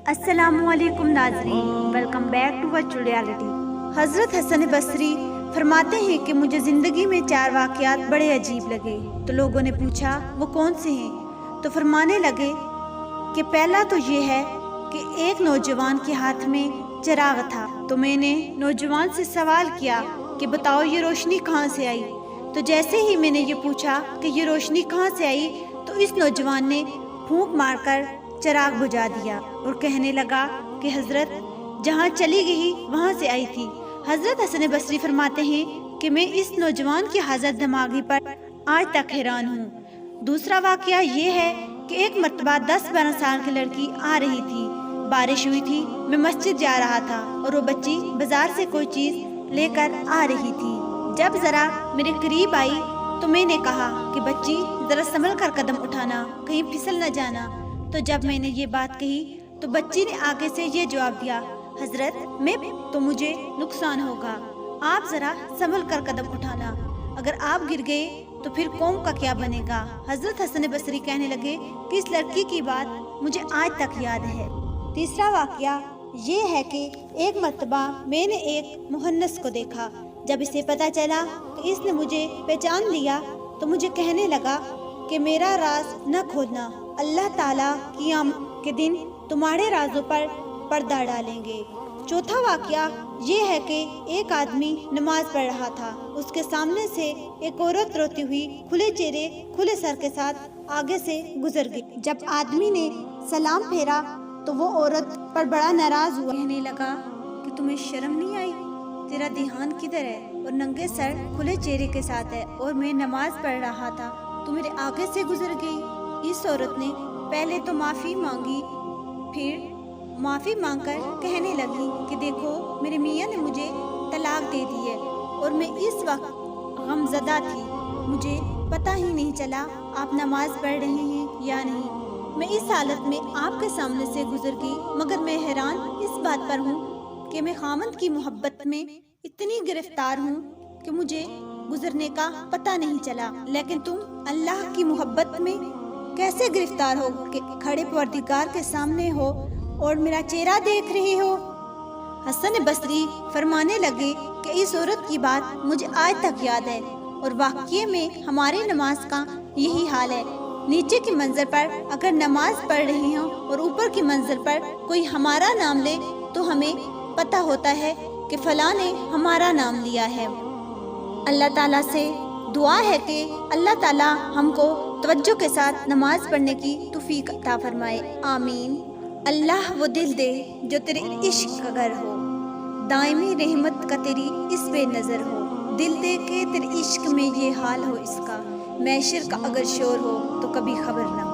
السلام علیکم ناظرین، welcome back to virtual reality. حضرت حسن بصری فرماتے ہیں کہ مجھے زندگی میں 4 واقعات بڑے عجیب لگے۔ تو لوگوں نے پوچھا وہ کون سے ہیں؟ تو فرمانے لگے کہ پہلا تو یہ ہے کہ ایک نوجوان کے ہاتھ میں چراغ تھا، تو میں نے نوجوان سے سوال کیا کہ بتاؤ یہ روشنی کہاں سے آئی؟ تو جیسے ہی میں نے یہ پوچھا کہ یہ روشنی کہاں سے آئی تو اس نوجوان نے پھونک مار کر چراغ بجھا دیا اور کہنے لگا کہ حضرت جہاں چلی گئی وہاں سے آئی تھی۔ حضرت حسن بصری فرماتے ہیں کہ میں اس نوجوان کی حاضر دماغی پر آج تک حیران ہوں۔ دوسرا واقعہ یہ ہے کہ ایک مرتبہ 10-12 سال کی لڑکی آ رہی تھی، بارش ہوئی تھی، میں مسجد جا رہا تھا اور وہ بچی بازار سے کوئی چیز لے کر آ رہی تھی۔ جب ذرا میرے قریب آئی تو میں نے کہا کہ بچی ذرا سنبھل کر قدم اٹھانا، کہیں پھسل نہ جانا۔ تو جب میں نے یہ بات کہی تو بچی نے آگے سے یہ جواب دیا، حضرت میں تو مجھے نقصان ہوگا، آپ ذرا سنبھل کر قدم اٹھانا، اگر آپ گر گئے تو پھر قوم کا کیا بنے گا؟ حضرت حسن بصری کہنے لگے کہ اس لڑکی کی بات مجھے آج تک یاد ہے۔ تیسرا واقعہ یہ ہے کہ ایک مرتبہ میں نے ایک مہندس کو دیکھا، جب اسے پتا چلا کہ اس نے مجھے پہچان لیا تو مجھے کہنے لگا کہ میرا راز نہ کھولنا، اللہ تعالیٰ قیامت کے دن تمہارے رازوں پر پردہ ڈالیں گے۔ چوتھا واقعہ یہ ہے کہ ایک آدمی نماز پڑھ رہا تھا، اس کے سامنے سے ایک عورت روتی ہوئی کھلے چہرے کھلے سر کے ساتھ آگے سے گزر گئی۔ جب آدمی نے سلام پھیرا تو وہ عورت پر بڑا ناراض ہوا، کہنے لگا کہ تمہیں شرم نہیں آئی؟ تیرا دھیان کدھر ہے اور ننگے سر کھلے چہرے کے ساتھ ہے، اور میں نماز پڑھ رہا تھا تو میرے آگے سے گزر گئی۔ اس عورت نے پہلے تو معافی مانگی، پھر معافی مانگ کر کہنے لگی کہ دیکھو میرے میاں نے مجھے طلاق دے دی ہے اور میں اس وقت غمزدہ تھی، مجھے پتہ ہی نہیں چلا آپ نماز پڑھ رہے ہیں یا نہیں، میں اس حالت میں آپ کے سامنے سے گزر گئی، مگر میں حیران اس بات پر ہوں کہ میں خامند کی محبت میں اتنی گرفتار ہوں کہ مجھے گزرنے کا پتہ نہیں چلا، لیکن تم اللہ کی محبت میں کیسے گرفتار ہو کہ کھڑے پروردگار کے سامنے ہو اور میرا چہرہ دیکھ رہے ہو؟ حسن بصری فرمانے لگے کہ اس عورت کی بات مجھے آج تک یاد ہے، اور واقعے میں ہماری نماز کا یہی حال ہے۔ نیچے کی منزل پر اگر نماز پڑھ رہے ہوں اور اوپر کی منزل پر کوئی ہمارا نام لے تو ہمیں پتہ ہوتا ہے کہ فلاں نے ہمارا نام لیا ہے۔ اللہ تعالیٰ سے دعا ہے کہ اللہ تعالیٰ ہم کو توجہ کے ساتھ نماز پڑھنے کی توفیق عطا فرمائے، آمین۔ اللہ وہ دل دے جو تیرے عشق کا گھر ہو، دائمی رحمت کا تیری اس پہ نظر ہو، دل دے کے تیرے عشق میں یہ حال ہو اس کا، محشر کا اگر شور ہو تو کبھی خبر نہ ہو۔